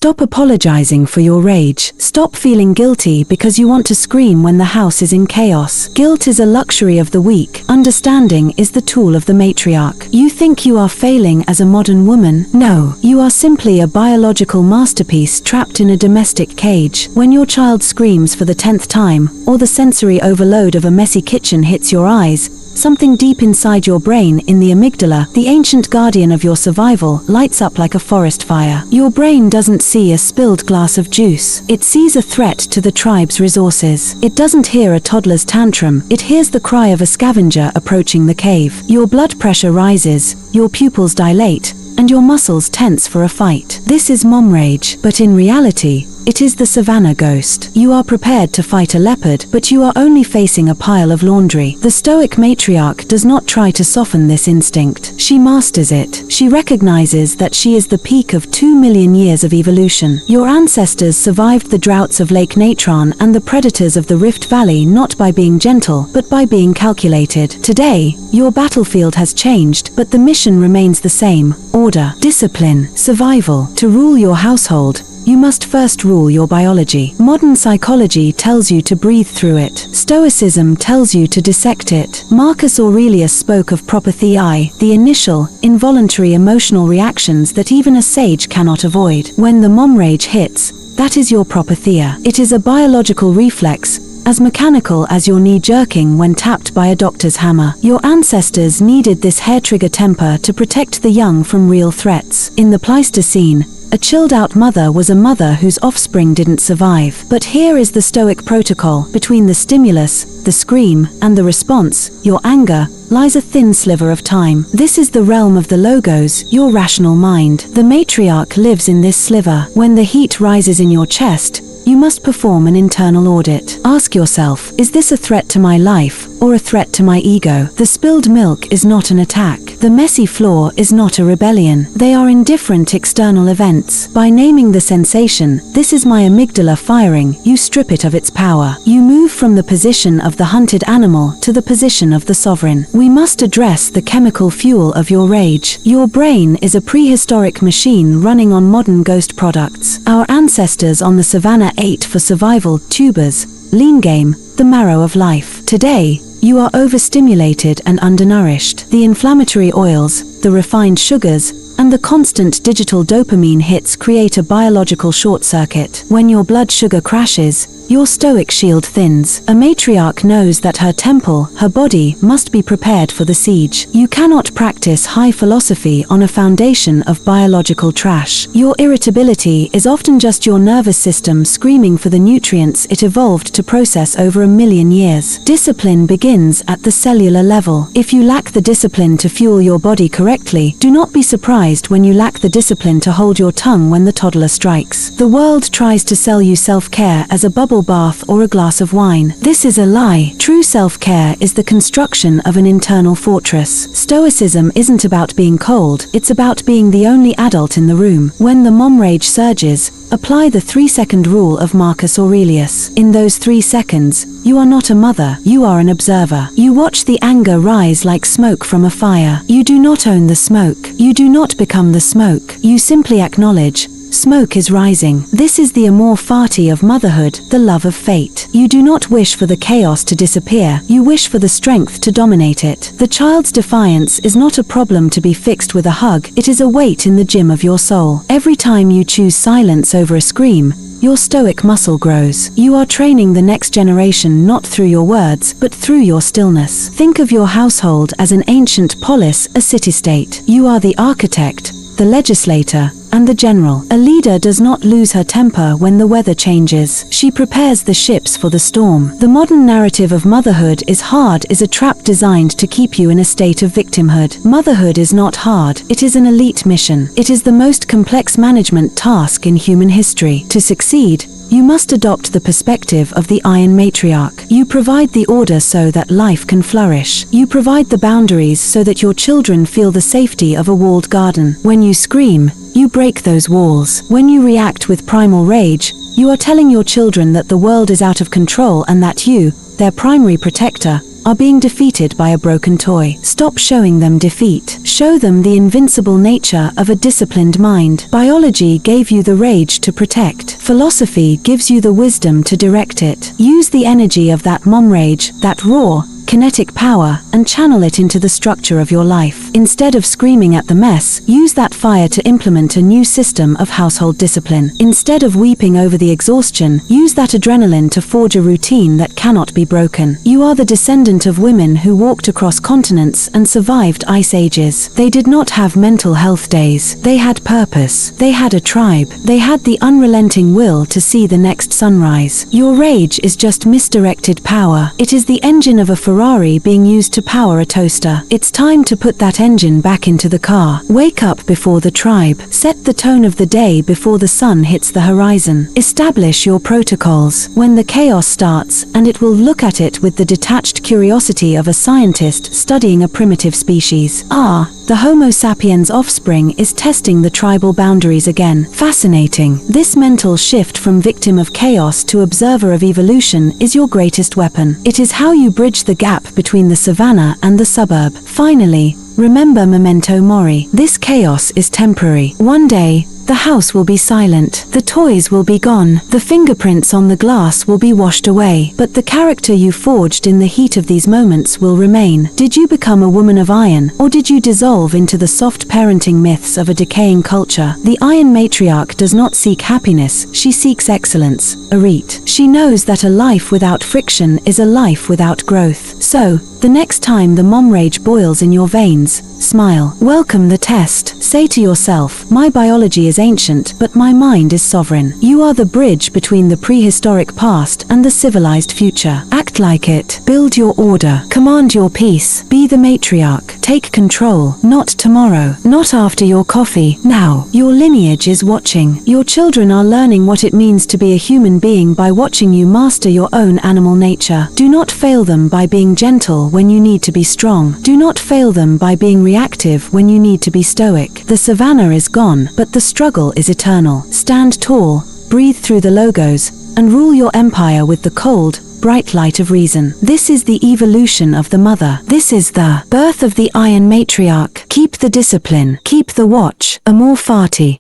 Stop apologizing for your rage. Stop feeling guilty because you want to scream when the house is in chaos. Guilt is a luxury of the weak. Understanding is the tool of the matriarch. You think you are failing as a modern woman? No, you are simply a biological masterpiece trapped in a domestic cage. When your child screams for the 10th time, or the sensory overload of a messy kitchen hits your eyes, something deep inside your brain, in the amygdala, the ancient guardian of your survival, lights up like a forest fire. Your brain doesn't see a spilled glass of juice. It sees a threat to the tribe's resources. It doesn't hear a toddler's tantrum. It hears the cry of a scavenger approaching the cave. Your blood pressure rises, your pupils dilate, and your muscles tense for a fight. This is mom rage, but in reality, it is the Savanna Ghost. You are prepared to fight a leopard, but you are only facing a pile of laundry. The Stoic matriarch does not try to soften this instinct. She masters it. She recognizes that she is the peak of 2 million years of evolution. Your ancestors survived the droughts of Lake Natron and the predators of the Rift Valley not by being gentle, but by being calculated. Today, your battlefield has changed, but the mission remains the same: order, discipline, survival. To rule your household, you must first rule your biology. Modern psychology tells you to breathe through it. Stoicism tells you to dissect it. Marcus Aurelius spoke of Propatheiai, the initial, involuntary emotional reactions that even a sage cannot avoid. When the mom rage hits, that is your Propatheia. It is a biological reflex, as mechanical as your knee jerking when tapped by a doctor's hammer. Your ancestors needed this hair-trigger temper to protect the young from real threats. In the Pleistocene, a chilled-out mother was a mother whose offspring didn't survive. But here is the Stoic protocol. Between the stimulus, the scream, and the response, your anger, lies a thin sliver of time. This is the realm of the logos, your rational mind. The matriarch lives in this sliver. When the heat rises in your chest, you must perform an internal audit. Ask yourself, is this a threat to my life, or a threat to my ego? The spilled milk is not an attack. The messy floor is not a rebellion. They are indifferent external events. By naming the sensation, this is my amygdala firing, you strip it of its power. You move from the position of the hunted animal to the position of the sovereign. We must address the chemical fuel of your rage. Your brain is a prehistoric machine running on modern ghost products. Our ancestors on the savannah ate for survival: tubers, lean game, the marrow of life. Today, you are overstimulated and undernourished. The inflammatory oils, the refined sugars, and the constant digital dopamine hits create a biological short circuit. When your blood sugar crashes, your stoic shield thins. A matriarch knows that her temple, her body, must be prepared for the siege. You cannot practice high philosophy on a foundation of biological trash. Your irritability is often just your nervous system screaming for the nutrients it evolved to process over 1 million years. Discipline begins at the cellular level. If you lack the discipline to fuel your body correctly, do not be surprised when you lack the discipline to hold your tongue when the toddler strikes. The world tries to sell you self-care as a bubble bath or a glass of wine. This is a lie. True self-care is the construction of an internal fortress. Stoicism isn't about being cold, it's about being the only adult in the room. When the mom rage surges, apply the 3-second rule of Marcus Aurelius. In those 3 seconds, you are not a mother, you are an observer. You watch the anger rise like smoke from a fire. You do not own the smoke. You do not become the smoke. You simply acknowledge, smoke is rising. This is the amor fati of motherhood, the love of fate. You do not wish for the chaos to disappear, you wish for the strength to dominate it. The child's defiance is not a problem to be fixed with a hug, it is a weight in the gym of your soul. Every time you choose silence over a scream, your stoic muscle grows. You are training the next generation not through your words, but through your stillness. Think of your household as an ancient polis, a city-state. You are the architect, the legislator, and the general. A leader does not lose her temper when the weather changes. She prepares the ships for the storm. The modern narrative of motherhood is hard is a trap designed to keep you in a state of victimhood. Motherhood is not hard. It is an elite mission. It is the most complex management task in human history. To succeed, you must adopt the perspective of the Iron Matriarch. You provide the order so that life can flourish. You provide the boundaries so that your children feel the safety of a walled garden. When you scream, you break those walls. When you react with primal rage, you are telling your children that the world is out of control and that you, their primary protector, are being defeated by a broken toy. Stop showing them defeat. Show them the invincible nature of a disciplined mind. Biology gave you the rage to protect. Philosophy gives you the wisdom to direct it. Use the energy of that mom rage, that raw, kinetic power, and channel it into the structure of your life. Instead of screaming at the mess, use that fire to implement a new system of household discipline. Instead of weeping over the exhaustion, use that adrenaline to forge a routine that cannot be broken. You are the descendant of women who walked across continents and survived ice ages. They did not have mental health days. They had purpose. They had a tribe. They had the unrelenting will to see the next sunrise. Your rage is just misdirected power. It is the engine of a Ferrari being used to power a toaster. It's time to put that engine back into the car. Wake up before the tribe. Set the tone of the day before the sun hits the horizon. Establish your protocols. When the chaos starts, and it will look at it with the detached curiosity of a scientist studying a primitive species. The Homo sapiens offspring is testing the tribal boundaries again. Fascinating. This mental shift from victim of chaos to observer of evolution is your greatest weapon. It is how you bridge the gap between the savannah and the suburb. Finally, remember memento mori. This chaos is temporary. One day, the house will be silent, the toys will be gone, the fingerprints on the glass will be washed away, but the character you forged in the heat of these moments will remain. Did you become a woman of iron, or did you dissolve into the soft parenting myths of a decaying culture? The Iron Matriarch does not seek happiness, she seeks excellence. Audit. She knows that a life without friction is a life without growth. So, the next time the mom rage boils in your veins, smile. Welcome the test. Say to yourself, my biology is ancient, but my mind is sovereign. You are the bridge between the prehistoric past and the civilized future. Act like it. Build your order. Command your peace. Be the matriarch. Take control. Not tomorrow. Not after your coffee. Now. Your lineage is watching. Your children are learning what it means to be a human being by watching you master your own animal nature. Do not fail them by being gentle when you need to be strong. Do not fail them by being reactive when you need to be stoic. The savannah is gone, but the struggle is eternal. Stand tall, breathe through the logos, and rule your empire with the cold, bright light of reason. This is the evolution of the mother. This is the birth of the Iron Matriarch. Keep the discipline. Keep the watch. Amor fati.